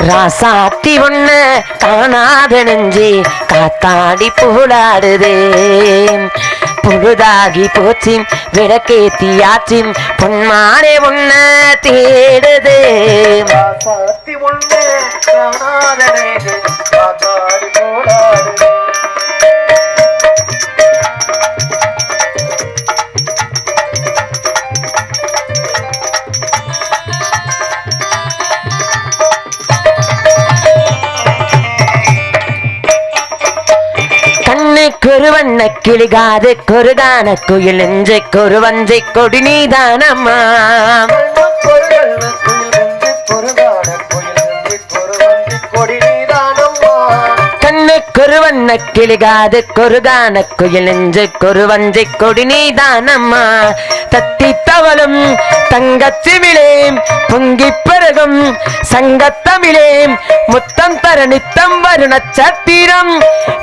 ராசாத்தி ஒண்ணு காணாத நெஞ்சு காத்தாடி போலாடுதே பொழுதாகி போச்சு விளக்கேத்தியாச்சு பொன்மானே ஒண்ண தேடுதே ராசாத்தி ஒண்ணு காணாத நெஞ்சு காத்தாடி போலாடுதே கொருவண்ண கிளிகாது கொருகான குயில் நெஞ்சை கொருவஞ்சை கொடி நீதானம்மா கண்ணு கொருவண்ண கிளிகாது கொருகான குயில் நெஞ்சை கொருவஞ்சை கொடி நீதானம்மா தத்தி தவளும் தங்கச்சிமிழே பொங்கி பெருகும் சங்கத்தமிழே முத்தம் தர நித்தம் வரு நட்சத்திரம்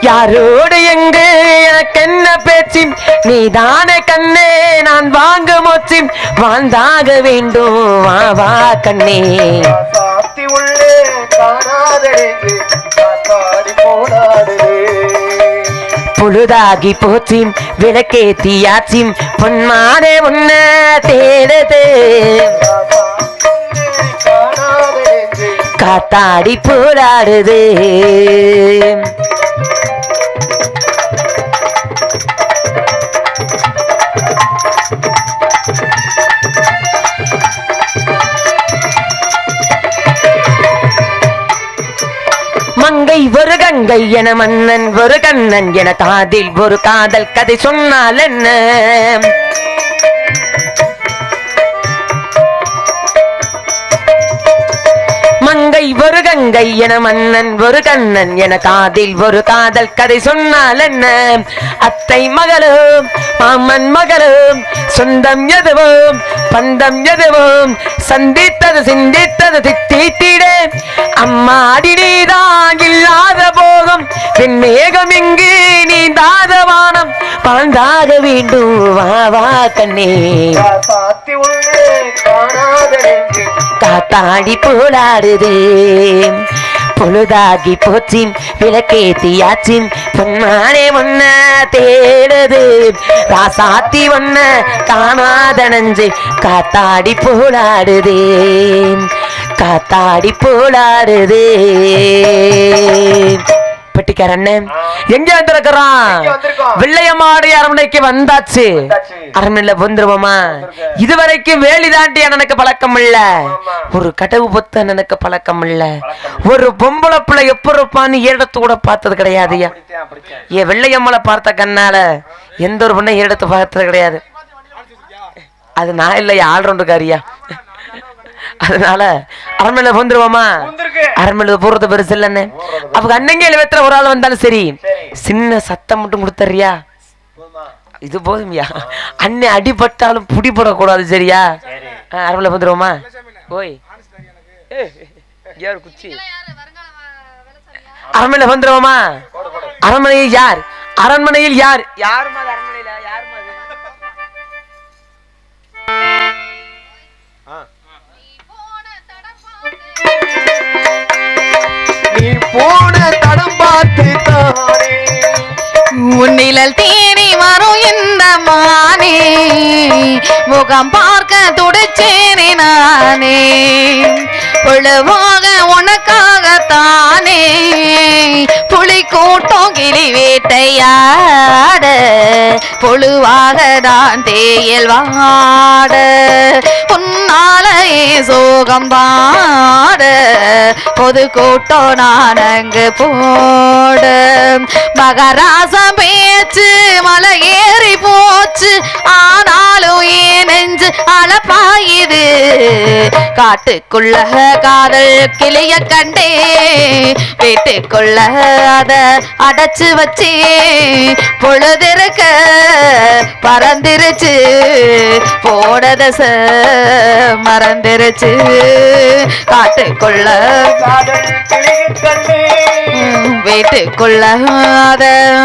யாரோடு எங்கு எனக்கு என்ன பேச்சு நீதானே கண்ணே நான் வாங்க மோச்சி வாழ்ந்தாக வேண்டும் வா வா கண்ணே சாத்தி உள்ளே காணாதே பொழுதாகி போச்சு விளக்கேத்தியாச்சு பொன்மானே உன்ன தேடுதே காத்தாடி போராடுதே மங்கை ஒரு கங்கை என மன்னன் ஒரு கண்ணன் என காதில் ஒரு காதல் கதை சொன்னால் என்ன மங்கை ஒரு கங்கை என மன்னன் ஒரு கண்ணன் என காதில் ஒரு காதல் கதை சொன்னால் என்ன அத்தை மகளும் மாமன் மகளும் சொந்தம் எதுவும் பந்தம் எதுவும் சந்தித்தது சிந்தித்தது தித்தித்திட அம்மாடி நீதான் இல்லாத போகும் என் மேகம் எங்கு நீந்தாத வானம் பாழ்ந்தாக வேண்டும் வா வா கண்ணே காத்தாடி போலாடுதே பொழுதாகி போச்சு விளக்கேத்தியாச்சு பொன்மானே ஒன்ன தேடுது ராசாத்தி ஒன்ன காணாத நெஞ்சு காத்தாடி போலாடுதே காத்தாடி போலாடுதே பெட்டிக்கார அண்ணன் எங்க வந்திருக்கிறான் வெள்ளையம்மாடி அரண்மனைக்கு வந்தாச்சு அரண்மனையில வந்துருவோமா இதுவரைக்கும் வேலி தாண்டி எனக்கு பழக்கம் இல்ல ஒரு கடவு பொத்த எனக்கு பழக்கம் இல்ல ஒரு பொம்பளை பிள்ளை எப்ப இருப்பான்னு ஏடத்து கூட பார்த்தது கிடையாதுயா ஏன் வெள்ளையம்மளை பார்த்த கண்ணால எந்த ஒரு பொண்ணை ஏடத்து பார்த்தது கிடையாது அது நான் இல்லையா ஆல்ரவுண்டுக்காரியா அதனால அரண்மனையில வந்துருவோமா அரண்மனையில போறது பெருசு இல்லன்னு அவங்க அண்ணங்க எழுவத்துல ஒரு ஆள் வந்தாலும் சரி சின்ன சத்தம் மட்டும் கொடுத்துறியா இது போதும்யா அண்ணன் அடிபட்டாலும் புடிபடக்கூடாது சரியா அரண்மனையில வந்துருவோமா ஓய் யார் குச்சி அரண்மனையில வந்துருவோமா அரண்மனையில் யார் அரண்மனையில் யார் யாருமா அரண்மனையில யாருமா நீ போன தடம் பார்த்து தானே உன்னிழல் தேடி வரும் இந்த மானே முகம் பார்க்க துடிச்சேனே நானே பொழுவாக உனக்காகத்தானே புலி கூட்டம் கிளி வேட்டையாட பொழுவாக தான் தேயல் வாட உன்னாலே சோகம் பாட பொது கூட்டம் நான் அங்கு போட மகராசம் பேச்சு மலை ஏறி போச்சு ஆனாலும் ஏன் நெஞ்சு அளப்பாயுது காட்டுக்குள்ள காதல் கிளிய கண்டே வீட்டுக்குள்ள அத அடைச்சு வச்சே பொழுதிருக்க பறந்துருச்சு போனதச மறந்துருச்சு காட்டுக்குள்ள காதல் கிளிய கண்டே வீட்டுக்குள்ள அத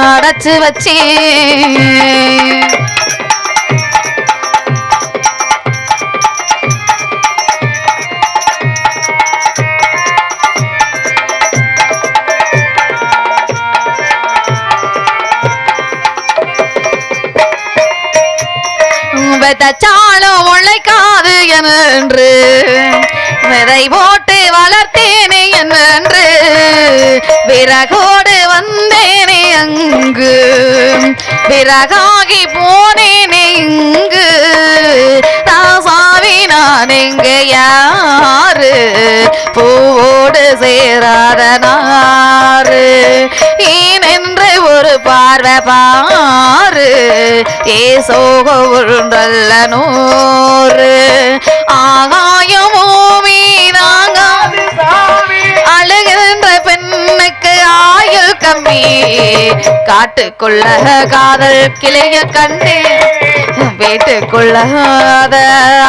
அடைச்சு வச்சே விதைச்சாலும் உழைக்காது என்று விதை போட்டு வளர்த்தேனே என்று விறகோடு வந்தேனே அங்கு விறகாகி போனேனே இங்கு ராசாவி நான் எங்க யாரு பூவோடு சேராத நாறு ஏனென்று ஒரு பார்வை பாரு ஏசோக உழன்றல்ல நூறு ஆகாயமோ மீனாகாது அழுகின்ற பெண்ணுக்கு ஆயுள் கம்மி காட்டுக்குள்ள காதல் கிளைய கண்டு வீட்டுக்குள்ள அத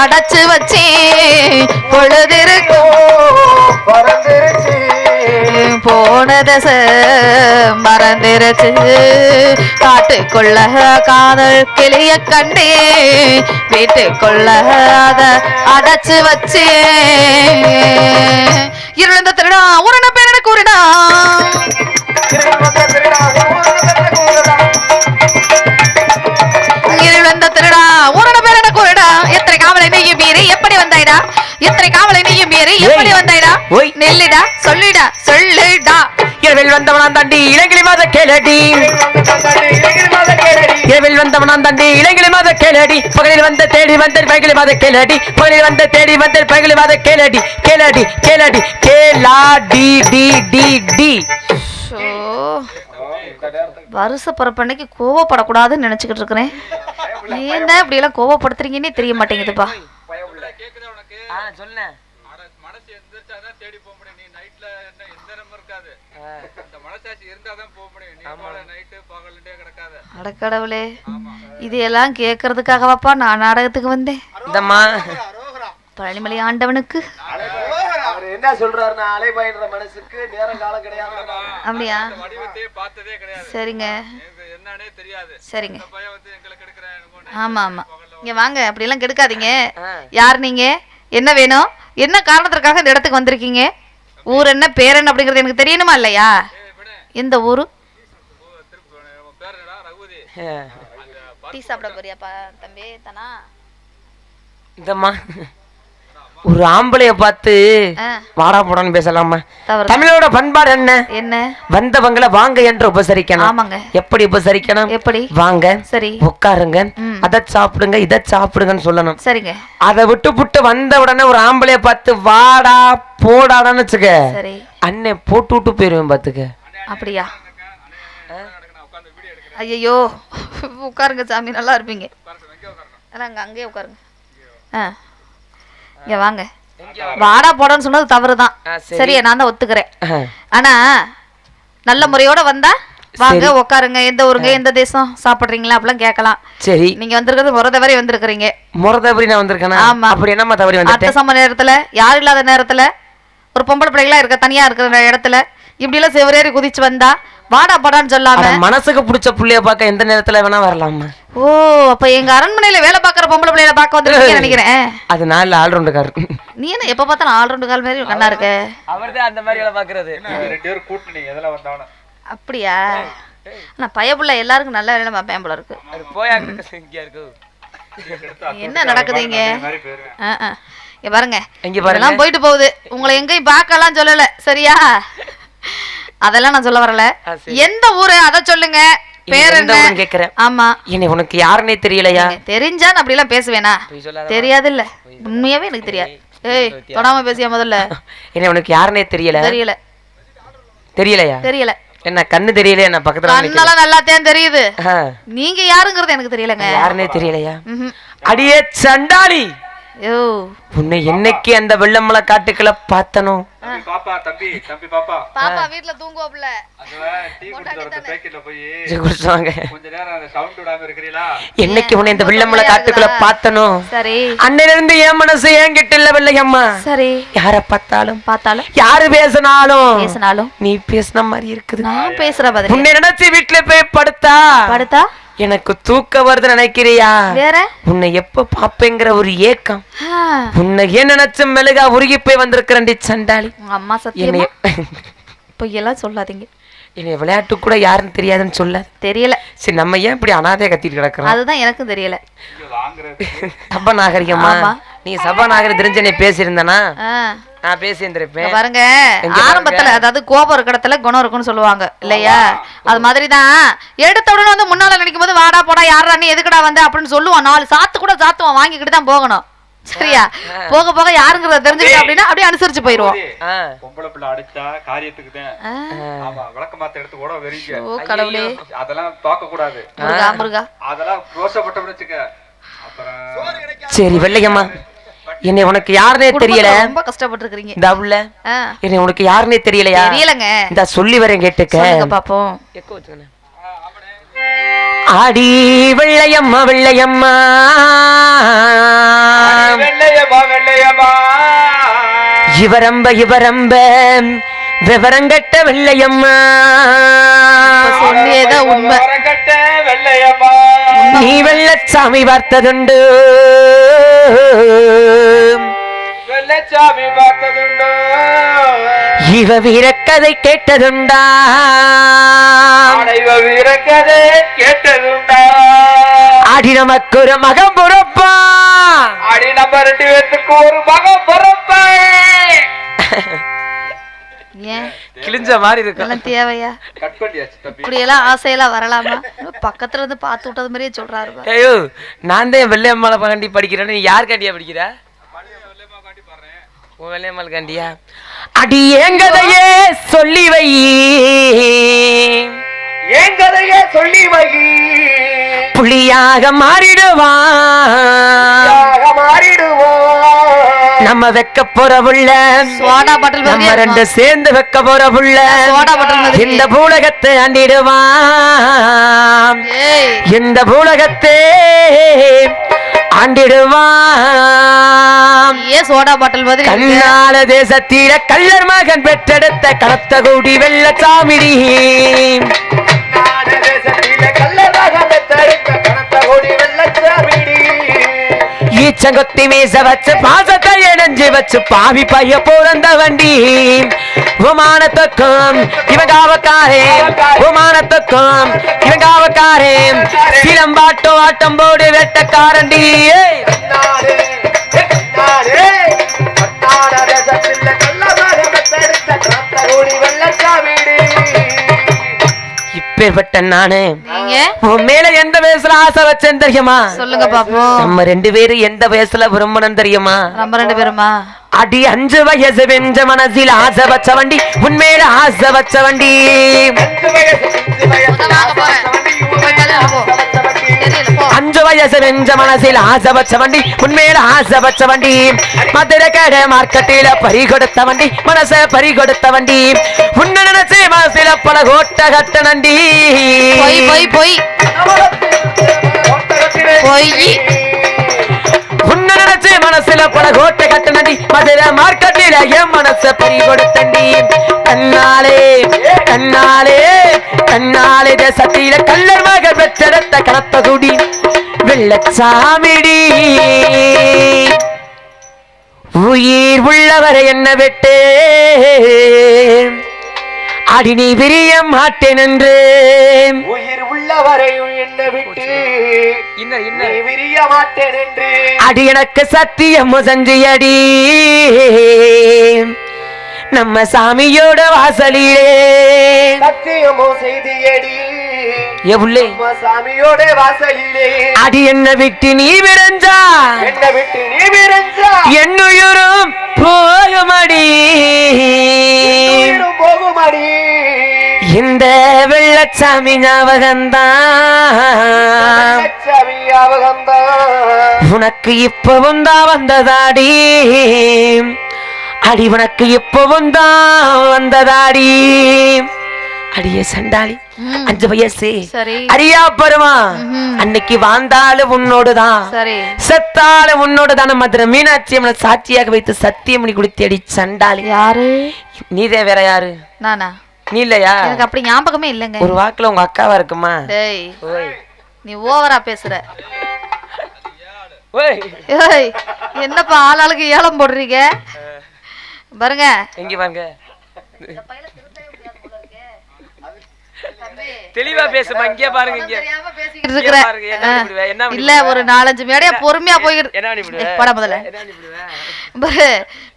அடைச்சு வச்சே பொழுதிருக்கும் போனதச மறந்துருச்சு காட்டுக்குள்ள காதல் கிளிய கண்டே வீட்டுக்குள்ள அத அடைச்சு வச்சே இருந்த திருடா ஒரு பேர கூறிடா இருந்த திருடா ஒரு பேர கூறிடா எத்தனை காவலை நீயும் மீறி எப்படி வந்தாயிடா எத்தனை காவலை நீயும் மீறி எப்படி வந்தாயிடா நெல்லிடா சொல்லிடா சொல்லுடா இரவில் வந்தவனான் தாண்டி இளங்கிளி மாத கேளடி இரவில் வந்தவனான் தாண்டி இளங்கிளி மாத கேளடி பகலில் வந்து தேடி வந்தேன் பைகிளி மாத கேளடி பகலில் வந்து தேடி வந்தேன் பைகிளி மாத கேளடி கேளடி கேளடி கேளாடி டி டி டி வருஷ பிறப்பன்னைக்கு கோவப்படக்கூடாதுன்னு நினைச்சுக்கிட்டு இருக்கிறேன் ஏன் தான் இப்படி எல்லாம் கோவப்படுத்துறீங்கன்னே தெரிய மாட்டேங்குதுப்பா அடக்கடவுளே இதையெல்லாம் கேட்கறதுக்காகவாப்பா நான் நாடகத்துக்கு வந்தேன் பழனிமலை ஆண்டவனுக்கு என்ன சொல்றாருன்னா அலைபாயின்ற மனசுக்கு நேரம் காலம் கிடையாது அப்படியா சரிங்க சரிங்க ஆமா ஆமா இங்க வாங்க அப்படி எல்லாம் கெடுக்காதீங்க யார் நீங்க என்ன வேணும் என்ன காரணத்திற்காக இந்த இடத்துக்கு வந்திருக்கீங்க ஊர் என்ன பேர் என்ன அப்படிங்கறது எனக்கு தெரியணுமா இல்லையா எந்த ஊரு டீ சாப்பிட போறியாப்பா தம்பி தானா இந்தம்மா ஒரு ஆம்பளைய பார்த்து வாடா போடான்னு பேசலாமா தமிழோட பண்பாடு என்ன என்ன வந்தவங்களை வாங்க என்று உபசரிக்கணும் ஆமாங்க எப்படி உபசரிக்கணும் எப்படி வாங்க சரி உட்காருங்க அத சாப்பிடுங்க இத சாப்பிடுங்கன்னு சொல்லணும் சரிங்க அதை விட்டு வந்த உடனே ஒரு ஆம்பளைய பார்த்து வாடா போடாடான்னு வச்சுக்க சரி அண்ணே போட்டு விட்டு போயிருவேன் பாத்துக்க அப்படியா ஐயோ உட்காருங்க சாமி நல்லா இருப்பீங்க அங்கேயே உட்காருங்க இங்க வாங்க வாடா போடன்னு சொன்னது தவறுதான் சரியா நான் தான் ஒத்துக்கிறேன் ஆனா நல்ல முறையோட வந்தா வாங்க உட்காருங்க எந்த ஊருங்க எந்த தேசம் சாப்பிடுறீங்களா அப்படிலாம் கேட்கலாம் சரி நீங்க வந்திருக்கிறது முறை தவறி வந்திருக்கிறீங்க முறை தவறி நான் வந்திருக்கேன் ஆமா அப்படி என்னமா தவறி வந்து அத்த சம நேரத்துல யாரும் இல்லாத நேரத்துல ஒரு பொம்பளை பிள்ளைகளா இருக்க தனியா இருக்கிற இடத்துல இப்படி எல்லாம் செவரேறி குதிச்சு வந்தா வாடா போடான்னு சொல்லாம மனசுக்கு பிடிச்ச புள்ளைய பார்க்க எந்த நேரத்துல வேணா வரலாமா ஓ அப்ப எங்க அரண்மனையில வேலை பாக்குற பொம்பளை பிள்ளைகளை பார்க்க வந்திருக்கீங்க நினைக்கிறேன் அது நாலு ஆல்ரவுண்டுக்காரு நீ என்ன எப்ப பார்த்தாலும் ஆல்ரவுண்டு கால் மாதிரி கண்ணா இருக்க அவர்தான் அந்த மாதிரி வேலை பாக்குறது ரெண்டு பேரும் கூட்டணி எதெல்லாம் வந்தாவன அப்படியா நான் பயப்புள்ள எல்லாருக்கும் நல்ல வேலை பார்ப்பேன் போல இருக்கு என்ன நடக்குதுங்க இங்க பாருங்க எல்லாம் போயிட்டு போகுது உங்களை எங்கேயும் பார்க்கலாம் சொல்லல சரியா அதெல்லாம் நான் சொல்ல வரல எந்த ஊரு அத சொல்லுங்க பேர் என்ன கேக்குறேன் ஆமா என்ன உனக்கு யாருன்னே தெரியலையா தெரிஞ்சா நான் அப்படி எல்லாம் பேசுவேனா தெரியாது இல்ல உண்மையாவே எனக்கு தெரியாது ஏய் தொடாம பேசியா முதல்ல என்ன உனக்கு யாருன்னே தெரியல தெரியலையா தெரியல என்ன கண்ணு தெரியல என்ன பக்கத்துல கண்ணெல்லாம் நல்லாத்தான் தெரியுது நீங்க யாருங்கிறது எனக்கு தெரியலங்க யாருன்னே தெரியலையா அடியே சண்டாளி யோ உன்னை என்னைக்கு அந்த வெள்ளமலை காட்டுக்குள்ள பார்த்தனோ பாப்பா தம்பி பாப்பா பாப்பா வீட்ல தூங்குவாப்ல டீ குடிச்சத பேக்கெட்ல போய் குடிச்சாங்க கொஞ்ச நேரம் அந்த சவுண்ட் விடாம இருக்கறீங்களா என்னைக்கு உன்னை இந்த வெள்ளமலை காட்டுக்குள்ள பார்த்தனோ சரி அன்னையில இருந்து என் மனசு என்கிட்ட இல்ல வெள்ளையம்மா சரி யார பார்த்தாலும் யாரு பேசினாலும் நீ பேசின மாதிரி இருக்குது நான் பேசுற பதில் உன்னை நினைச்சு வீட்டுல போய் படுத்தா எனக்கு தூக்க வருது நினைக்கிறியா வேற உன்னை எப்ப பாப்பேங்கிற ஒரு ஏக்கம் உன்னை ஏன் நினைச்சு மெழுகா உருகி போய் வந்திருக்கிறேன் சண்டாளி அம்மா சத்தியமா பொய்யெல்லாம் சொல்லாதீங்க என்னை விளையாட்டு கூட யாருன்னு தெரியாதுன்னு சொல்ல தெரியல. சரி நம்ம ஏன் இப்படி அனாதையா கத்திட்டு கிடக்குறோம்? அதுதான் எனக்கும் தெரியல. சபா நாகரிகமா? நீ சபா நாகரிகம் தெரிஞ்ச நீ பேசியிருந்தனா நான் பேசியிருந்திருப்பேன். பாருங்க, ஆரம்பத்துல அதாவது கோபம் இருக்கிற இடத்துல குணம் இருக்குன்னு சொல்லுவாங்க இல்லையா? அது மாதிரிதான் எடுத்த உடனே வந்து முன்னால நினைக்கும் போது வாடா போடா யாரா நீ எதுக்குடா வந்த அப்படின்னு சொல்லுவான். 4 சாத்து கூட சாத்துவான், வாங்கிக்கிட்டு தான் போகணும். சரியா? போக போக யாருங்கிறத தெரிஞ்சுக்கிட்டா அப்படின்னா அப்படியே அனுசரிச்சு போயிருவோம். பொம்பளை பிள்ளை அடிச்சா காரியத்துக்கு தான். ஆமா, விளக்க மாத்த எடுத்து கூட வெறிங்க. ஓ கடவுளே, அதெல்லாம் பார்க்க கூடாது. முருகா முருகா, அதெல்லாம் ரோஷப்பட்ட வச்சுக்க. அப்புறம் சரி வெள்ளையம்மா, என்னை உனக்கு யாருனே தெரியல. ரொம்ப கஷ்டப்பட்டு இருக்கீங்க. இந்த உள்ள என்னை உனக்கு யாருனே தெரியலையா? தெரியலங்க. இந்த சொல்லி வரேன் கேட்டுக்க. சொல்லுங்க பாப்போம். ஆடி வெள்ளையம்மா வெள்ளையம்மா வெள்ளையம்மா வெள்ளையம்மா இவரம்ப இவரம்ப விவரங்கட்ட வெள்ளையம்மா சொன்னியதான் உண்மை. வெள்ளையம்மா நீ வெள்ளச்சாமி பார்த்ததுண்டு, வெள்ளச்சாமி பார்த்ததுண்டு, இவ வீரக்கதை கேட்டதுண்டா, இவ வீரக்கதை கேட்டதுண்டா, அடி நமக்கு ஒரு மகம் பொறுப்பா, அடி நம்ம 2 பேத்துக்கு ஒரு மகம் பொறுப்பா. ஏன் கிழிஞ்ச மாதிரி இருக்கு. தேவையா? கட் பண்ணியாச்சு தம்பி. இப்படி எல்லாம் ஆசையெல்லாம் வரலாமா? பக்கத்துல இருந்து பார்த்து விட்டது மாதிரியே சொல்றாரு. ஐயோ, நான் தான் வெள்ளையம்மாளை காண்டி படிக்கிறேன்னு. நீ யார் காண்டியா படிக்கிற? வெள்ளையம்மாள் காண்டியா? அடி ஏங்கதையே சொல்லி வை, ஏங்கதையே சொல்லி வை, புலியாக மாறிடுவான், நம்ம வெக்க போற புள்ள, சோடா பாட்டில் நம்ம 2 சேர்ந்து வெக்க போற புள்ள, சோடா பாட்டில் இந்த பூலகத்தை ஆண்டிடுவான், இந்த பூலகத்தை ஆண்டிடுவான். ஏன் சோடா பாட்டில் மாதிரி? கண்ணால தேசத்தில கள்ளர் மகன் பெற்றெடுத்த கனத்த கூடி வெள்ளச்சாமிடி, ஈச்சங்கொத்தி மீச வச்சு பாசத்தை இணைஞ்சு வச்சு பாவி பைய போறந்த வண்டி, உமானத்துக்கும் இவன் காவக்காரே, உமானத்துக்கும் இவன் காவக்காரே, சிலம்பாட்டோ ஆட்டம் போடு வெட்டக்காரண்டி. இப்பேற்பட்ட நானு உன் மேல எந்த வயசுல ஆசை வச்சேன் தெரியுமா? சொல்லுங்க பாப்போம். நம்ம 2 பேரும் எந்த வயசுல விரும்பணும் தெரியுமா? நம்ம 2 பேருமா? அடி 5 வயசு வெஞ்ச மனசில் ஆசை வச்ச வண்டி, உண்மையில ஆசை வச்ச வண்டி, 5 வயசு வெஞ்ச மனசில் ஆசை வச்ச வண்டி, உண்மையில ஆசை வச்ச வண்டி, மதுரை கடை மார்க்கெட்டில பறி கொடுத்த வண்டி, மனச பறி கொடுத்த வண்டி, உன்ன நினைச்சு மனசில பல கோட்ட கட்ட நண்டி. பொய் பொய் பொய் பொய், உன்ன நினைச்சு மனசுல பல கோட்டை கட்ட நண்டி, மதுரை மார்க்கெட்டில என் மனச பறி கொடுத்தண்டி. கண்ணாலே கண்ணாலே கண்ணாலே தேசத்தில கள்ளர் மகன் பெற்றெடுத்த கனத்த குடி வெள்ளச்சாமிடி, உயிர் உள்ளவரை என்ன விட்டு அடி நீ விரிய மாட்டேன் என்று, உயிர் உள்ளவரை என்ன விட்டு விரிய மாட்டேன் என்று, அடி எனக்கு சத்தியம் செஞ்சியடி, நம்ம சாமியோட வாசலிலே சத்தியமோ செய்தியடி, எவ்வளே சாமியோட வாசலிலே, அடி என்ன விட்டு நீ விரைஞ்சா, என்ன விட்டு நீ விரைஞ்சா, என்னுயிரும் போகுமடி, போகுமடி, இந்த வெள்ளச்சாமி ஞாபகம்தான் உனக்கு இப்பவும் தான் வந்ததாடி, அடி உனக்கு இப்பவும் தான் வந்ததாடி. அடியே சண்டாளி, 5 வயசு அரியா பருவா, அன்னைக்கு வாழ்ந்தாலும் உன்னோடுதான், செத்தாலும் உன்னோடுதான். மதுரை மீனாட்சி அம்மனை சாட்சியாக வைத்து சத்தியம் பண்ணி கொடுத்து அடி சண்டாளி. யாரு நீதே வேற யாரு? நானா? நீ இல்லையா? எனக்கு அப்படி ஞாபகமே இல்லைங்க. ஒரு வாக்குல உங்க அக்காவா இருக்குமா? நீ ஓவரா பேசுற. என்னப்பா ஆளாளுக்கு ஏலம் போடுறீங்க பாருங்க. எங்க பாருங்க, தெளிவா பேசுமா. இங்கே பாருங்க, இங்க தெரியாம பேசிக்கிட்டு இருக்கிற. பாருங்க. என்ன பண்ணிவிடுவ? என்ன இல்ல ஒரு 4-5 மேடையா பொறுமையா போய்கிட்டு என்ன பண்ணிவிடுவ? பட முதல்ல என்ன பண்ணிவிடுவ?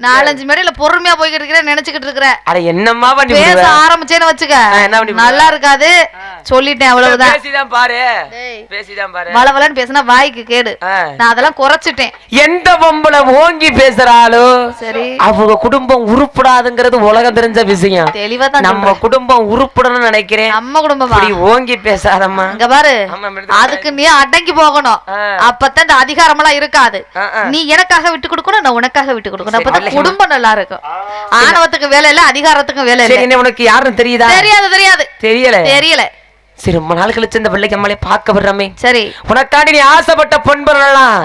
4-5 மேடையில பொறுமையா போய்கிட்டு இருக்கிறேன் நினைச்சுக்கிட்டு இருக்கிற. அட என்னம்மா பேச பண்ணிவிடுவ? ஆரம்பிச்சேன்னு வச்சுக்க என்ன பண்ணிவிடுவ? நல்லா இருக்காது. சொல்லிட்டேன் அவ்வளவுதான். பேசிதான் பாரு, டேய், பேசிதான் பாரு. வளவலன்னு பேசினா வாய்க்கு கேடு. நான் அதெல்லாம் குறைச்சிட்டேன். எந்த பொம்பளை ஓங்கி பேசுறாளோ சரி, அவங்க குடும்பம் உருப்படாதுங்கிறது உலகம் தெரிஞ்ச விஷயம். தெளிவா தான் நம்ம குடும்பம் உருப்படணும்னு நினைக்கிறேன். நம்ம குடும்பமா அப்படி ஓங்கி பேசாதம்மா. இங்க பாரு, ஆமா, மேடம். அதுக்கு நீ அடங்கி போகணும். அப்பதான் இந்த அதிகாரம் எல்லாம் இருக்காது. நீ எனக்காக விட்டு கொடுக்கணும், நான் உனக்காக விட்டு கொடுக்கணும். அப்பதான் குடும்பம் நல்லா இருக்கும். ஆணவத்துக்கு வேலை இல்ல, அதிகாரத்துக்கும் வேலை இல்ல. சரி, உனக்கு யாருன்னு தெரியுதா? தெரியாது தெரியாது தெரியல தெரியல. சரி, ரொம்ப நாள் கழிச்சு இந்த வெள்ளைக்கு அம்மாளை பார்க்க வர்றமே. சரி, உனக்காண்டி நீ ஆசைப்பட்ட பொன்பொருளெல்லாம்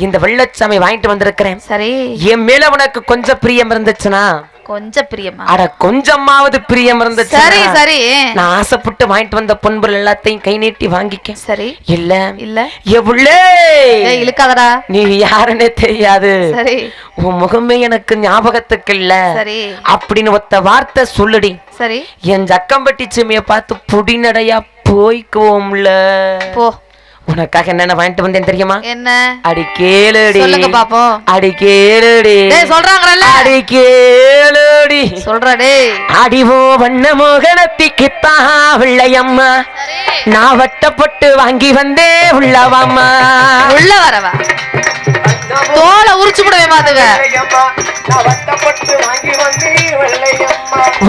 இந்த வெள்ளச்சாமி வாங்கிட்டு வந்திருக்கிறேன். சரி, என் மேல உனக்கு கொஞ்சம் பிரியம் இருந்துச்சுன்னா, கொஞ்சம் பிரியமா? அட கொஞ்சமாவது பிரியம் இருந்துச்சு. சரி சரி, நான் ஆசைப்பட்டு வாங்கிட்டு வந்த பொன்பொருள் எல்லாத்தையும் கை நீட்டி வாங்கிக்க. சரி. இல்ல இல்ல எவ்வளே இழுக்காதடா. நீ யாருன்னே தெரியாது, சரி, உன் முகமே எனக்கு ஞாபகத்துக்கு இல்ல சரி அப்படின்னு ஒத்த வார்த்தை சொல்லுடி. சரி, என் ஜக்கம்பட்டி சிமிய பார்த்து புடிநடையா போய்க்குவோம்ல. போ. உனக்காக என்னென்ன வாங்கிட்டு வந்தேன் தெரியுமா? என்ன? அடி கேளுடி, சொல்லுங்க பாப்போம். அடி கேளுடி, டேய் சொல்றாங்கறல்ல, அடி கேளுடி, சொல்றா டேய். அடிவோ வண்ண மோகனத்திக்குத்தா வெள்ளையம்மா நான் வட்டப்பட்டு வாங்கி வந்தே உள்ளவாம்மா. உள்ள வரவா தோலை உரிச்சு விடவே மாத்துங்க.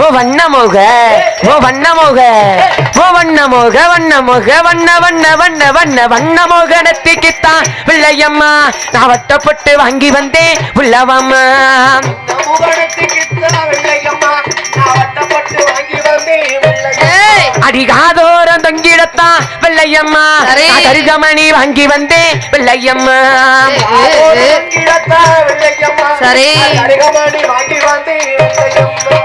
ஓ வண்ணமோக, ஓ வண்ணமோக, ஓ வண்ணமோக, வண்ணமோக, வண்ண வண்ண வண்ண வண்ண வண்ணமோகனத்திக்குத்தான் வெள்ளையம்மா நான் வட்டப்பட்டு வாங்கி வந்தேன் உள்ளவாம்மா. அடிகாதோரம் தொங்கிடத்தான் வெள்ளையம்மா கருகமணி வாங்கி வந்தேன் வெள்ளையம்மா. சரி,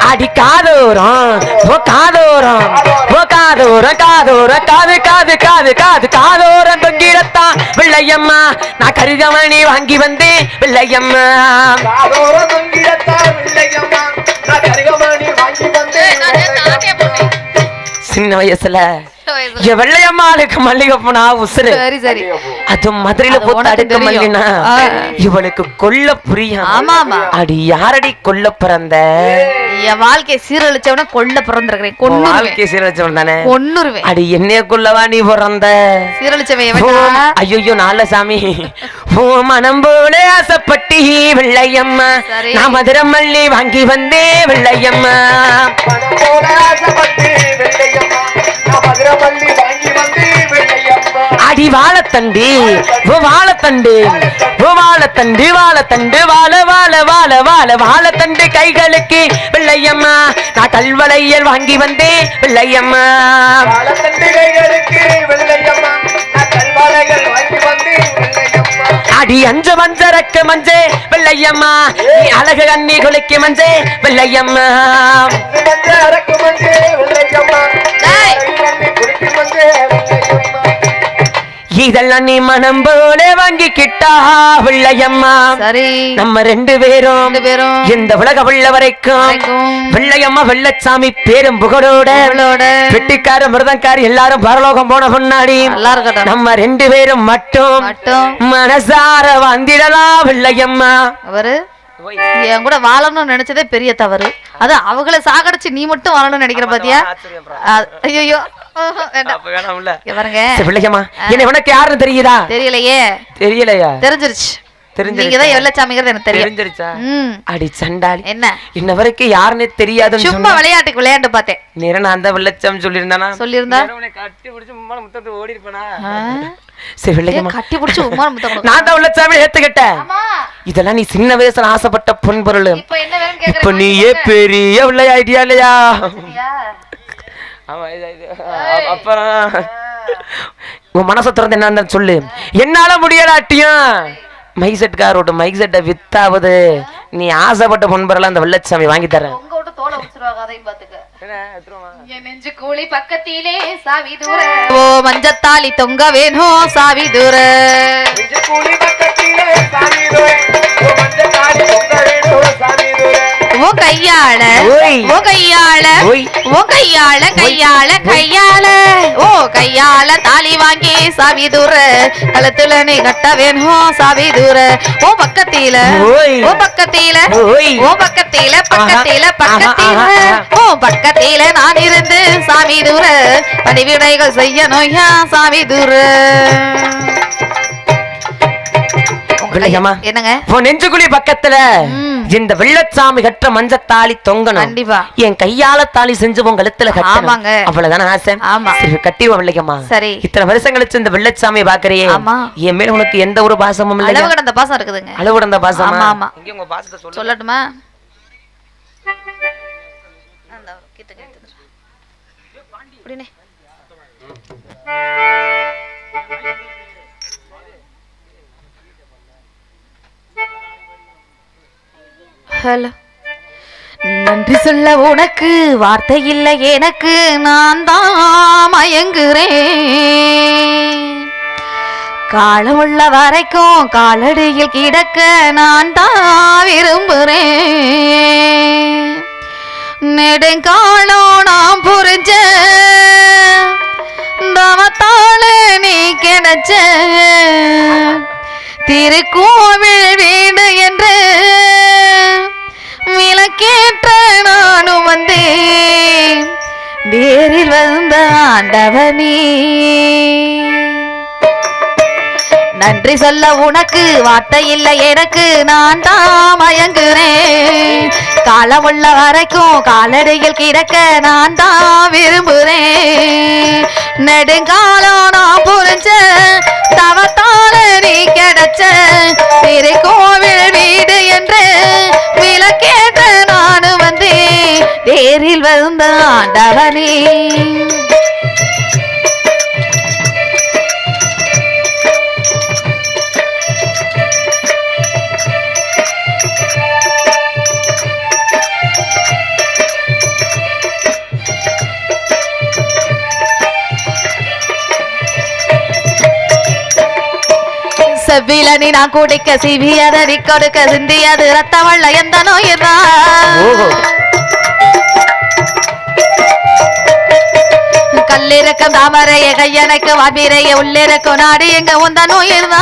அடி காதோரம், ஓ காதோரம், ஓ காதோரம், காதோரம், காது காது காது காது காதோரம் தொங்கிடத்தான் வெள்ளையம்மா நான் கருகமணி வாங்கி வந்தேன் வெள்ளையம்மா. சின்ன வயசுல வெள்ளையம்மாளுக்கு மல்லிகை போனா உசுறு. சரி சரி, அது மதுரையில போட்டு அடுக்க மல்லினா இவளுக்கு கொல்ல புரியும். ஆமா ஆமா. அடி யாரடி கொல்ல பிறந்த? என் வாழ்க்கையை சீரழிச்சவன கொல்ல பிறந்திருக்கிறேன். வாழ்க்கை சீரழிச்சவன் தானே? கொன்னுருவேன். அடி என்னைய கொல்லவா நீ பிறந்த? சீரழிச்சவன். ஐயோ நால சாமி, ஓ மனம் போல ஆசைப்பட்டி வெள்ளையம்மா நான் மதுரை மல்லி வாங்கி வந்தே வெள்ளையம்மா. அடி வாழத்தண்டி, ஓ வாழத்தண்டு, ஓ வாழத்தண்டு, வாழத்தண்டு, வாழ வாழ வாழ வாழ வாழத்தண்டு கைகளுக்கு வெள்ளையம்மா நான் கல்வளையல் வாங்கி வந்தேன் வெள்ளையம்மா. அடி அஞ்ச மஞ்சரக்க மஞ்சே வெள்ளையம்மா நீ அழகு அண்ணி குளிக்கு மஞ்சே வெள்ளையம்மா. இதெல்லாம் நீ மனம் போல வாங்கிக்கிட்டா வெள்ளையம்மா. சரி, நம்ம ரெண்டு பேரும் இந்த உலக வெள்ள வரைக்கும் வெள்ளையம்மா வெள்ளச்சாமி பேரும் புகழோட வெட்டிக்கார மிருதங்காரி எல்லாரும் பரலோகம் போன முன்னாடி நம்ம ரெண்டு பேரும் மட்டும் மனசார வந்திடலாம் வெள்ளையம்மா. அவரு என் கூட வாழணும்னு நினைச்சதே பெரிய தவறு. அது அவங்கள சாகடிச்சு நீ மட்டும் வாழணும்னு நினைக்கிற பாத்தியா? ஐயோ உனக்கு யாருன்னு தெரியுதா? தெரியலையே. தெரியலையா? தெரிஞ்சிருச்சு. நீங்கதான் வெள்ளச்சாமிங்கிறது எனக்கு தெரிஞ்சிருச்சா? அடி சண்டாளி, என்ன இன்ன வரைக்கும் யாருன்னே தெரியாது. சும்மா விளையாட்டுக்கு விளையாண்டு பார்த்தேன். நேரம் அந்த வெள்ளச்சாமி சொல்லியிருந்தானா? சொல்லியிருந்தா கட்டி பிடிச்சு உம்மா முத்தத்தை ஓடி இருப்பேனா? சரி வெள்ளையம்மா கட்டி பிடிச்சு உம்மா முத்தம் நான் தான் வெள்ளச்சாமி ஏத்துக்கிட்டேன். இதெல்லாம் நீ சின்ன வயசுல ஆசைப்பட்ட பொன்பொருள். இப்ப நீயே பெரிய விளையாடியா இல்லையா? அப்புறம் உன் மனசை திறந்து என்ன சொல்லு. என்னால முடியலாட்டியும் மைக் செட்காரோட மைக் செட்டை வித்தாவது நீ ஆசைப்பட்ட பொன்பொருள் அந்த வெள்ளச்சாமி வாங்கி தரேன். ஓ மஞ்சத்தாலி தொங்க வேணும் சாவி தூர. ஓ கையாள, ஓ கையாள, ஓ கையாள கையாள கையாள, ஓ கையால தாலி வாங்கி சாவி தூர கழுத்துல நீ கட்ட வேணும் சாவி தூர ஓ பக்கத்தில ஓ பக்கத்தில ஓ பக்கத்தில பக்கத்தில பக்கத்தில ஓ பக்கத்தில நான் இருந்து சாமி தூர பணிவிடைகள் செய்யணும் யா சாமி தூர என்னங்க நெஞ்சுக்குழி பக்கத்துல இந்த வெள்ளச்சாமி கற்ற மஞ்சத்தாலி தொங்கணும் கண்டிப்பா என் கையால தாலி செஞ்சு உங்க கழுத்துல கட்டணும் அவ்வளவுதானே ஆசை சரி கட்டிவா வெள்ளைக்கம்மா சரி இத்தனை வருஷம் கழிச்சு இந்த வெள்ளச்சாமியை பாக்குறியே என் மேல உனக்கு எந்த ஒரு பாசமும் இல்ல அளவு கடந்த பாசம் இருக்குதுங்க அளவு கடந்த பாசம் ஆமா ஆமா இங்க உங்க பாசத்தை சொல்லட்டுமா ஹலோ நன்றி சொல்ல உனக்கு வார்த்தை இல்லை எனக்கு நான் தான் மயங்குறேன் காலம் உள்ள வரைக்கும் காலடியில் கிடக்க நான் தான் விரும்புறேன் நெடுங்காலம் நான் புரிஞ்ச தவத்தால நீ கிடைச்ச திருக்கோவில் வீடு என்று விளக்கேற்ற நானும் வந்தேன் நேரில் வந்த ஆண்டவனே நன்றி சொல்ல உனக்கு வார்த்தை இல்லை எனக்கு நான் தான் மயங்குறேன் காலம் உள்ள வரைக்கும் காலடியில் கிடக்க நான் தான் விரும்புறேன் நெடுங்காலம் நான் புரிஞ்ச தவத்தால நீ கிடைச்ச திருக்கோவில் வீடு என்று விளக்கேற்ற நானும் வந்தேன் நேரில் வந்த ஆண்டவனே செவ்விலனி நான் குடிக்க சிவியத நீ கொடுக்க சிந்தியது ரத்த வள்ள எந்த நோயிரா கல்லிருக்கும் தாமரைய கையனைக்கு வாபிரைய உள்ளிருக்கும் நாடு எங்க உந்த நோயிரா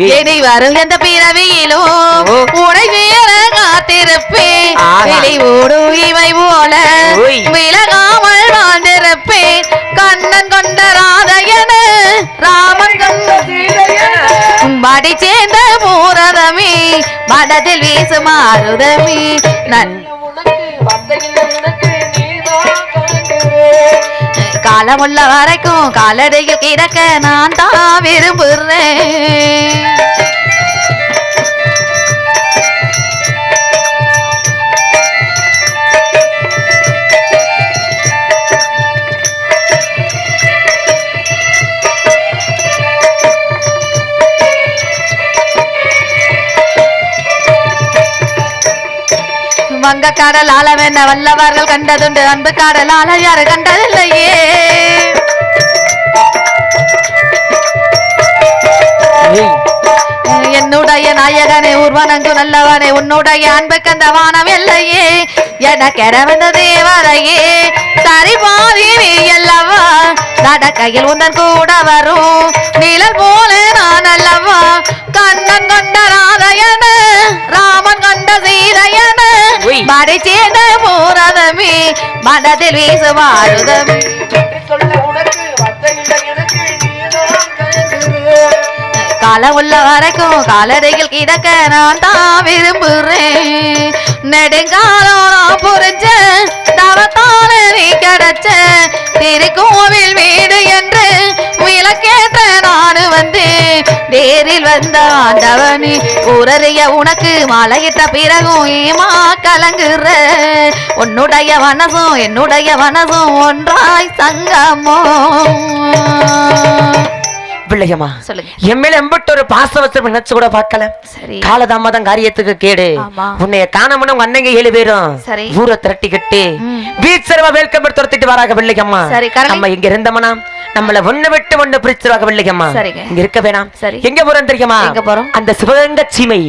இனி வரும் எந்த பிறவியிலும் உடை வீர காத்திருப்பேன் வெளிவோடு இவை போல விலகாமல் வாழ்ந்திருப்பேன் கண்ணன் கொண்ட ராதையன ராமன் மடி சேர்ந்த மூரதமே மனதில் வீசு மாறுதமே காலம் உள்ள வரைக்கும் காலடியில் கிடக்க நான் தான் விரும்புறேன் வங்க கடல் ஆழமென்ன வல்லவர்கள் கண்டதுண்டு அன்பு கடல் ஆழ யாரு கண்டதில்லையே என்னுடைய நாயகனே ஊர்வனங்கு நல்லவனே உன்னுடைய அன்பு கந்த வானம் இல்லையே எனக்கென வந்த தேவரையே சரி பாதி நீ அல்லவா நடக்கையில் உந்தன் கூட வரும் நிழல் போல நான் அல்லவா கண்ணன் கொண்ட ராதையன ராமன் கொண்ட சீதையன மடி சேர்ந்த போரதமே மனதில் வீசு மாறுதமே காலம் உள்ள வரைக்கும் காலடியில் கிடக்க நான் தான் விரும்புறேன் நெடுங்காலம் நான் புரிஞ்ச தவத்தால நீ கிடைச்ச திருக்கோவில் வீடு என்று விளக்கேற்ற நானு வந்தேன் நேரில் வந்த ஆண்டவனே ஊரறிய உனக்கு மலையிட்ட பிறகும் ஏமா கலங்குற உன்னுடைய மனசும் என்னுடைய மனசும் ஒன்றாய் சங்கமோ பிள்ளையம்மா சொல்லுங்க. என் மேல எம்பிட்டு ஒரு பாசவசம் நினைச்சு கூட பார்க்கல. சரி. காலதாமதம் காரியத்துக்கு கேடு. ஆமா. உன்னைய காணமுன்னு உங்க அண்ணங்க 7 பேரும் சரி. ஊரை திரட்டிக்கிட்டு பீச்சரவா வெல்கம் துரத்திட்டு வராங்க பிள்ளையம்மா. சரி, கரணி. நம்ம இங்க இருந்தோம்னா நம்மள ஒண்ணு விட்டு ஒண்ணு பிரிச்சிருவாங்க பிள்ளையம்மா. சரிங்க. இங்க இருக்க வேணாம். சரி. எங்க போறோம் தெரியுமா? எங்க போறோம்? அந்த சிவகங்கை சீமை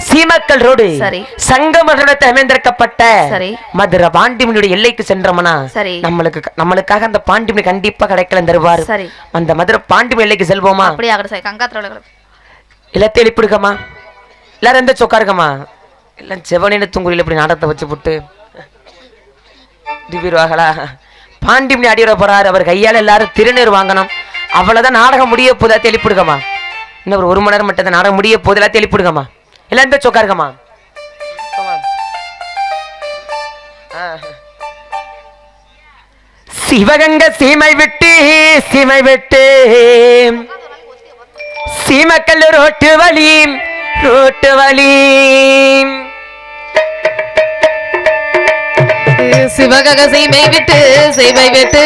சீமக்கல் ரோடு சரி. சங்கமத்தில் அமைந்திருக்கப்பட்ட சரி. மதுரை பாண்டிமனுடைய எல்லைக்கு சென்றோம்னா சரி. நம்மளுக்காக அந்த பாண்டிமணி கண்டிப்பா கிடைக்கல தருவார். சரி. அந்த மதுரை பாண்டிமணி எல்லைக்கு செல்வோமா? அப்படியே ஆகட்டும் சார். கங்காத்திரோட எல்லாத்தையும் எழுப்பிடுக்கமா, எல்லாரும் எந்த சொக்காருக்கமா, எல்லாம் செவனின்னு தூங்குறியில் இப்படி நாடகத்தை வச்சு போட்டு திவிருவாங்களா? பாண்டிமணி அடியோட போறாரு. அவர் கையால் எல்லாரும் திருநீர் வாங்கணும். அவ்வளவுதான் நாடகம் முடிய போதா தெளிப்பிடுக்கமா. இன்னும் ஒரு மணி நேரம் மட்டும் நாடகம் முடிய போதெல்லாம் தெளிப்பிடுக்கமா. எல்லாம் எந்த சொக்காருக்கமா. சிவகங்கை சீமை விட்டு சீமக்கல் ரோட்டு வழி சிவகங்க சீமை விட்டு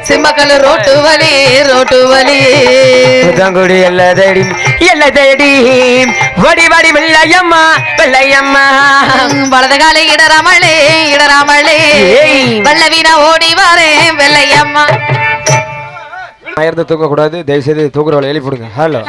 சிம்மக்கல் ரோட்டு வழி புதங்குடி எல்லா தேடி வடி வெள்ளையம்மா வலது காலை இடராமலே வல்லவீனா ஓடி வாரேன் வெள்ளையம்மா. ஆயிரத்து தூக்க கூடாது, தயவு செய்து தூக்குறவளை எழுப்பிடுங்க. ஹலோ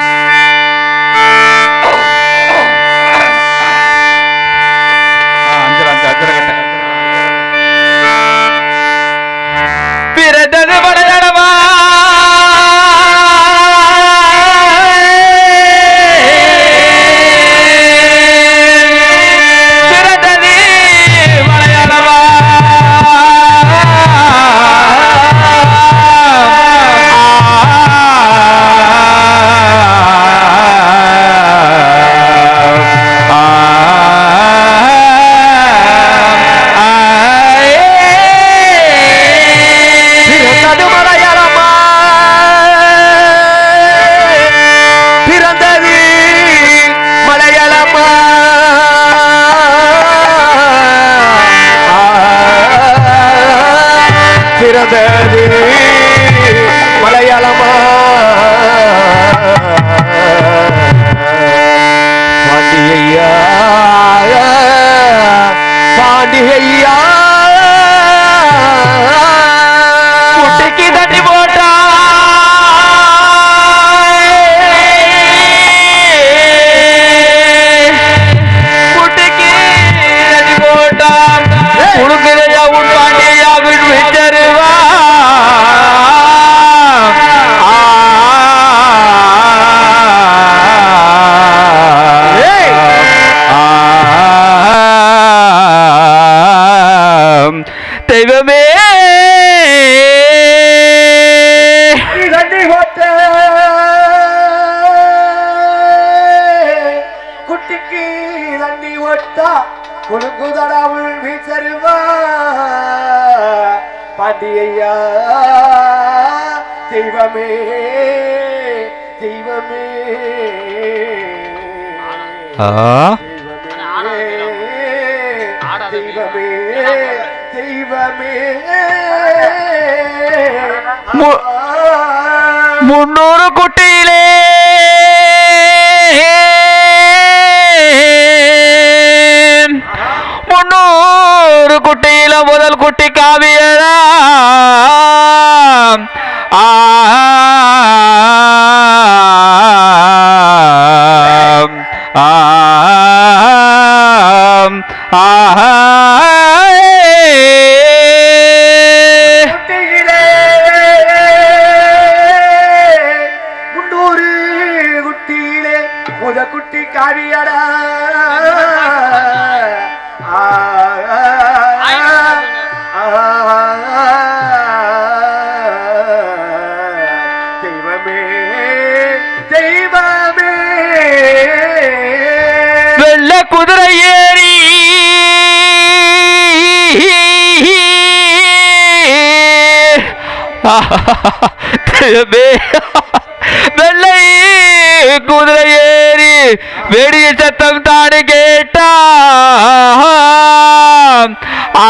பிறந்தது வளையடவா மலையாளமா பாண்டிகையா குட்டிக்கு தட்டி போட்டா குட்டிக்கு தட்டி போட்டா உனக்குதையா உன் பாண்டியா விட்டருவா. தெய்வமே குட்டிக்கு தண்ணி ஒட்டா குழுங்குதடாவுள் வீச்சருவா பாண்டியா தெய்வமே தெய்வமே 300 குட்டியிலே குட்டியில முதல் குட்டி காவியரா குட்டி காவியடா தெய்வமே வெள்ள குதிரை ஏறி வெள்ளை குதிரை ஏறி வெடிய சத்தம் தானே கேட்டா ஆ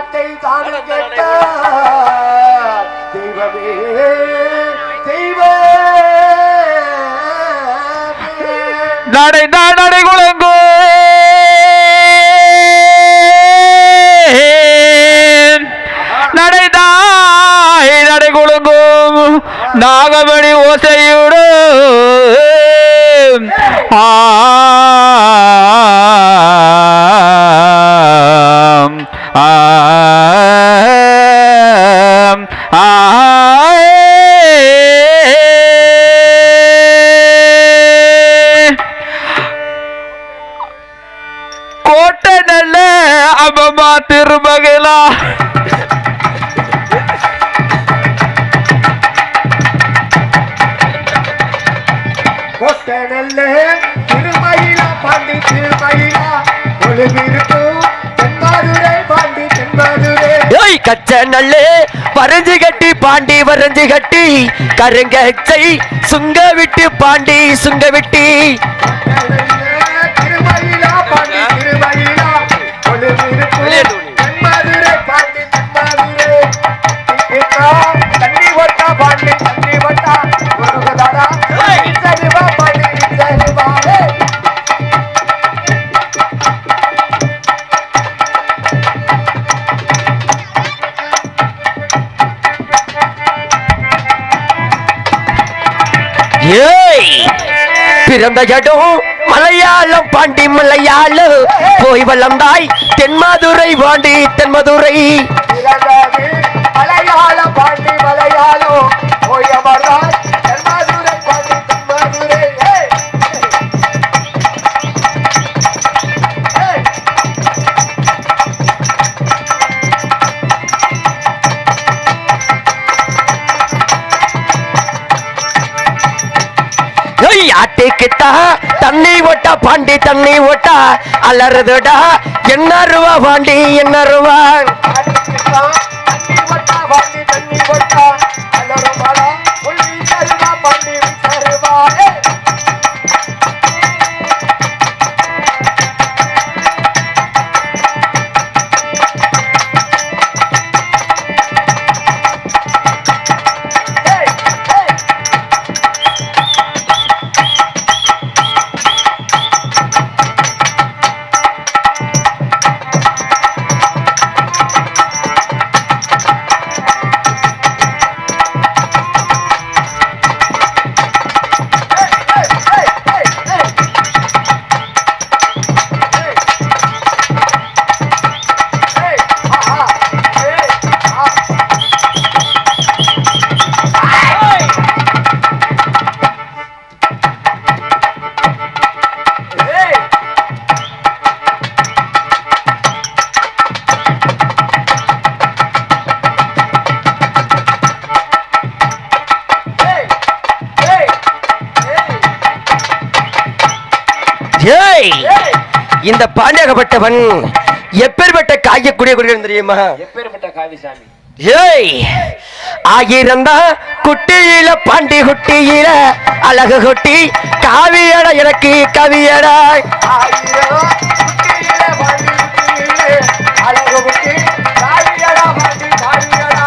வார்த்தை தான் கேட்ட தெய்வமே தெய்வமே நடை குழங்கோ நடை குழங்கும் நாகமணி ஓசையோடு கோட்டை நல்ல அம்மம்மா திருமகளா கோட்டை நல்ல திருமயிலா பாண்டி திருமயிலா ஒளிவிருக்கும் தென்மாதுரை பாண்டி தென்மாதுரை கச்ச நல்லே வரைஞ்சு கட்டி பாண்டி வரைஞ்சு கட்டி கருங்கச்சை சுங்க விட்டு பாண்டி சுங்க விட்டி திருமயிலா பாண்டி திருமயிலா ஒளிவிருக்கும் தென்மாதுரை பாண்டி தென்மாதுரை தண்ணி வட்டா பாண்டி தண்ணி வட்டா தாடா சரிவா பாண்டி சரிவா பிறந்த இடம் மலையாளம் பாண்டி மலையாளம் போய் வளர்ந்தாய் தென்மதுரை பாண்டி தென்மதுரை மலையாளம் பாண்டி மலையாளம் போய் அமர்ந்தாய் தென்மதுரை பாண்டி தென்மதுரை ஆட்டிக்கிட்டா தண்ணி ஓட்டா பாண்டி தண்ணி ஓட்டா அலறுதுடா என்ன ரூபா பாண்டி என்ன ரூபா இந்த பாண்டியகப்பட்டவன் எப்பேற்பட்ட காயக்கூடிய குடிகள் தெரியுமா? எப்பேற்பட்ட காவிசாமி ஆகியிருந்தா குட்டியில பாண்டி குட்டியில அழகு குட்டி காவியட எனக்கு கவியடா அழகு குட்டி காவியடா பாண்டி காவியடா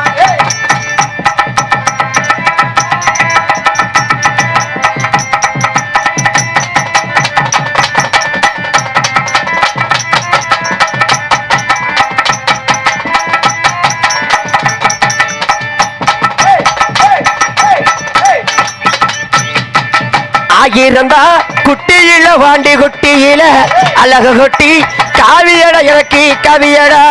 ஆகியிருந்தா குட்டியில வாண்டி குட்டியில அழகு குட்டி காவியட எனக்கு கவியடா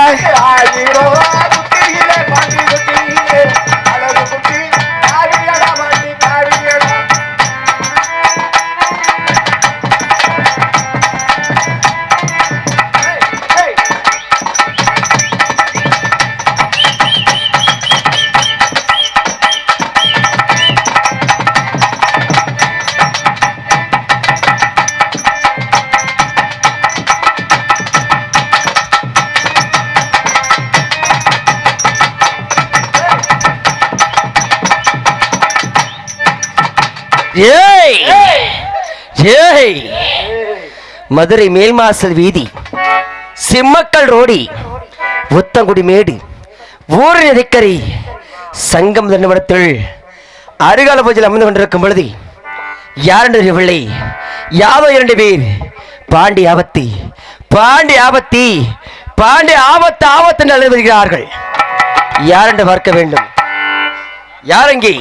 மதுரை மேல்மாசல் வீதி சிம்மக்கல் ரோடி உத்தங்குடி மேடு ஊரின் எதிக்கரை சங்கம் தண்டவனத்தில் அருகால பூஜையில் அமர்ந்து கொண்டிருக்கும் பொழுது யாரென்று தெரியவில்லை. யாதோ 2 பேர் பாண்டி ஆபத்தி பாண்டி ஆபத்தி பாண்டி ஆபத்து ஆபத்து என்று அழைத்து வருகிறார்கள். யாரென்று பார்க்க வேண்டும். யாரெங்கே?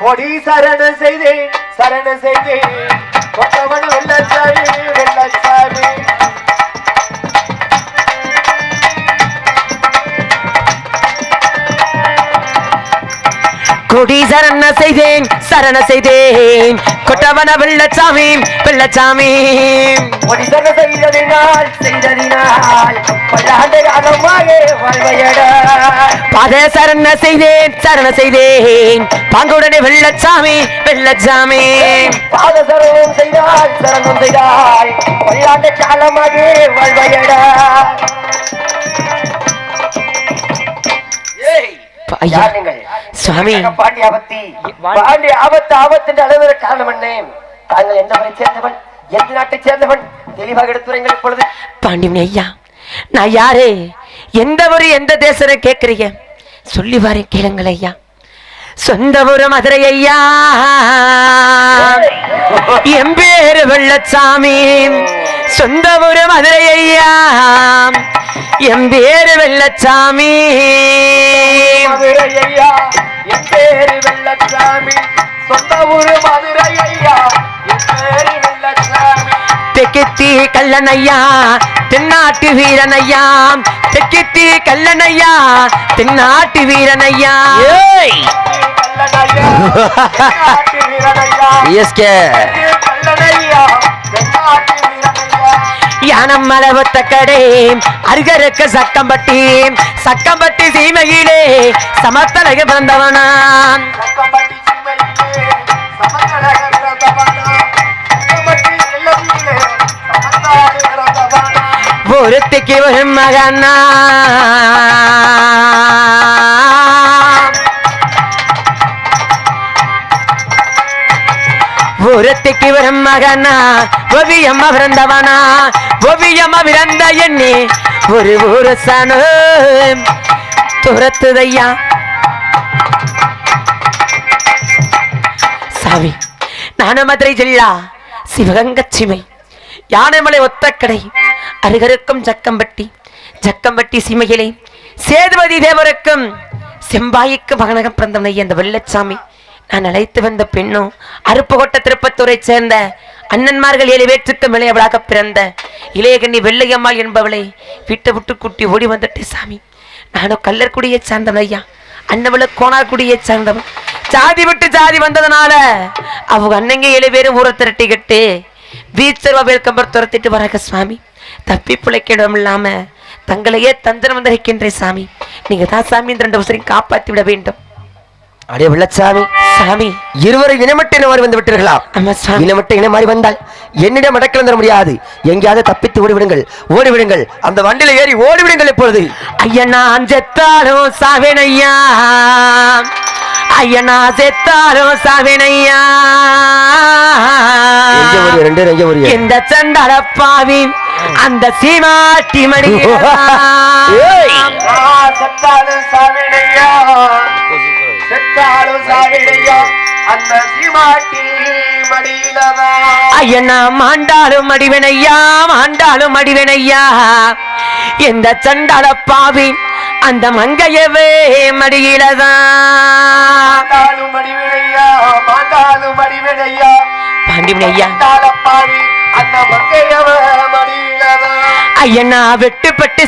கொடி சரண செய்தேன் கொட்டவன் வெள்ளச்சாமி கொடி சரண செய்தேன் கொட்டவன வெள்ளச்சாமி கொடி சரண செய்ததினால் பல்லாண்டு காலமாக வாழ்வையட பாத சரண செய்தேன் பாங்குடனே வெள்ளச்சாமி பாத சரணம் செய்தால் பல்லாண்டு காலமாக வாழ்வையட சுவாமி பாண்டி ஆபத்து என்று அளவிற காரணம் என்ன? தாங்கள் எந்த ஊரை சேர்ந்தவன், எந்த நாட்டை சேர்ந்தவன் தெளிவாக எடுத்துரைங்கள். இப்பொழுது பாண்டியன் ஐயா, நான் யாரு, எந்த ஊரு, எந்த தேசம் கேட்கிறீங்க? சொல்லி வாரேன் கேளுங்கள் ஐயா. சொந்த ஊரு மதுரை ஐயா, என் பேரு வெள்ளச்சாமி. சொந்த ஊரு மதுரை ஐயா, என் பேரு வெள்ளச்சாமி. மதுரை ஐயா, என் பேரு வெள்ளச்சாமி. சொந்த ஊரு மதுரை ஐயா, என் பேரு வெள்ளச்சாமி. தெக்கித்தி கல்லனையா தென்னாட்டு வீரனையா, தெக்கித்தி கல்லனையா தென்னாட்டு வீரனையா. யானம் அளவத்த கடை அருகருக்க சக்கம்பட்டி சீமையிலே சமத்தலக பிறந்தவனான். ஒருத்திக்கு ஒரு மகனா ஒருத்திக்கு ஒரு மகனா ஓவியம்மா பிறந்தவனா. ஓவியம்மா பிறந்த எண்ணி ஒரு ஊரசானு துரத்துதையா. சாமி, நானும் மதுரை ஜில்லா சிவகங்கை சீமை யானைமலை ஒத்தக்கடை அருகருக்கும் ஜக்கம்பட்டி சீமையிலே சேதுபதி தேவருக்கும் செம்பாய்க்கு மகனக பிறந்தவனை அந்த வெள்ளச்சாமி. நான் அழைத்து வந்த பெண்ணும் அருப்புக்கோட்டை திருப்பத்தூரை சேர்ந்த அண்ணன்மார்கள் 7 பேற்றுக்கு இளையவளாக பிறந்த இளையகண்ணி வெள்ளையம்மாள் என்பவளை விட்டு விட்டு கூட்டி ஓடி வந்துட்டே சாமி. நானும் கல்லர்குடியை சார்ந்தவன் ஐயா, அண்ணவளு கோணார்குடியை சார்ந்தவன். ஜாதி விட்டு ஜாதி வந்ததுனால அவங்க அண்ணங்க 7 பேரும் ஊரை திரட்டிக்கிட்டு வீச்சர்வாவில் கம்பர் துரத்திட்டு வராங்க சுவாமி. தப்பி பிழைக்கிடம் இல்லாம தங்களையே தந்திரம் வந்திருக்கின்றேன் சாமி. நீங்க தான் சாமி இந்த 2 வருஷம் காப்பாற்றி விட வேண்டும். அடே வெள்ளச்சாமி, சாமி இருவரை இனமட்ட இனமாறி வந்து விட்டீர்களா? இனமட்ட இனமாறி வந்தால் என்னிடம் அடக்கலம் தர முடியாது. எங்கேயாவது தப்பித்து ஓடிவிடுங்கள். அந்த வண்டியில ஏறி ஓடிவிடுங்கள். இப்பொழுது ஐயனா செத்தாலும் சாவேனையா, ஐயனா செத்தாலும் சாவேனையா. இந்த சண்டலப்பாவி அந்த சீமாட்டி மணி செத்தாலும் சாவினையா அந்த சீமாட்டி மடியிலதான். ஐயனா மாண்டாலும் அடிவனையா எந்த சண்டலப்பாவி அந்த மங்கையவே மடியிலதான். மாண்டாலும் அடிவனையா பாண்டியனையா அந்த மங்கையவ மடியிலதான். ஐயனா வெட்டுப்பட்டு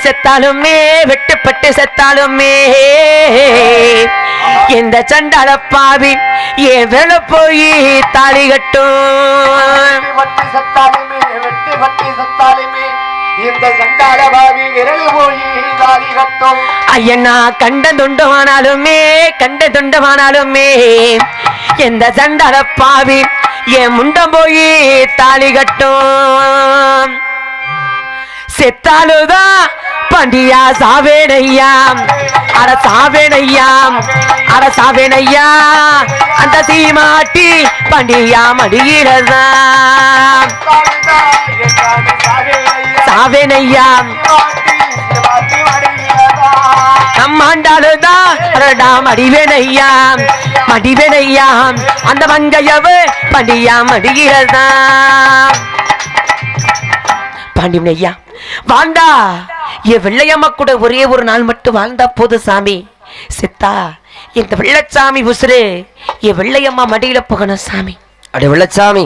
செத்தாலுமே இந்த சண்டாளப்பாவி என் வேலை போய் தாலி கட்டும். வெட்டு செத்தாலுமே இந்த சண்டாளபாவி விரல் போய் தாலி கட்டும். ஐயனா கண்ட துண்டமானாலுமே இந்த சண்டாளப்பாவி என் முண்டம் போய் தாலி கட்டும். செத்தாலுதான் பாண்டியா சாவேனையாம் அட சாவேனையாம் அட சாவேனையா அந்த சீமாட்டி பாண்டியா மடியிலதான் சாவேனையாம் நம்மாண்டாலுதான் அடடா மடிவேனையாம் மடிவேனையாம் அந்த மங்கையவு பாண்டியா மடியிலதான் பாண்டியன் ஐயா வாழ்ந்தா என் வெள்ளையம்மா கூட ஒரே ஒரு நாள் மட்டும் வாழ்ந்தா போது சாமி சித்தா இந்த வெள்ளச்சாமி உசுரு என் வெள்ளையம்மா மடியில போகணும் சாமி அடே வெள்ளச்சாமி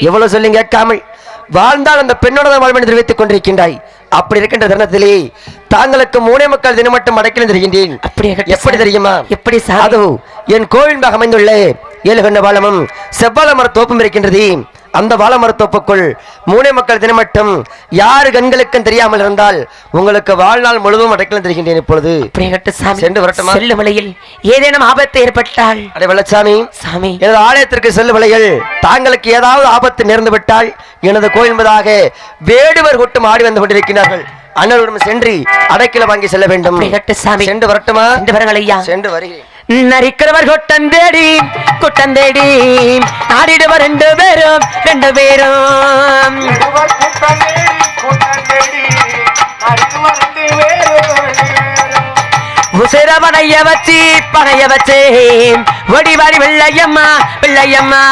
எவ்வளவு சொல்லி கேட்காமல் வாழ்ந்தால் அந்த பெண்ணோட தான் வாழ்வென்று தெரிவித்துக் கொண்டிருக்கின்றாய். அப்படி இருக்கின்ற தருணத்திலே தாங்களுக்கு 3 மக்கள் தினம் மட்டும் அடைக்கலம் தருகின்றேன். எப்படி தெரியுமா? எப்படி அது என் கோவில் அமைந்துள்ள 7 கண்ட வாழமும் செவ்வாழ மர தோப்பும் இருக்கின்றது. அந்த வாழ மரத்தோப்புக்குள் 3 மக்கள் தினம் மட்டும் யாரு கண்களுக்கும் தெரியாமல் இருந்தால் உங்களுக்கு வாழ்நாள் முழுவதும் அடைக்கலம் தருகின்றேன். இப்பொழுது சென்று வரட்டுமா? செல்லும் வழியில் ஏதேனும் ஆபத்து ஏற்பட்டால் அடே வெள்ளச்சாமி சாமி எனது ஆலயத்திற்கு செல்லும் வழியில் தாங்களுக்கு ஏதாவது ஆபத்து நேர்ந்து விட்டால் எனது கோயில் என்பதாக வேடுவர் கூட்டம் ஆடி வந்து கொண்டிருக்கிறார்கள். அண்ணனுடன் சென்று அடைக்கல வாங்கி செல்ல வேண்டும். சென்று வரட்டுமா? சென்று வரங்கள் ஐயா. சென்று வருகிறேன். நரிக்கிறவர் கொட்டந்தேடி கொட்டந்தேடி ஆடிடுவர் 2 பேரும் 2 பேரும் உசிர பனைய வச்சு ஒடிவாடி வெள்ளையம்மா வெள்ளையம்மா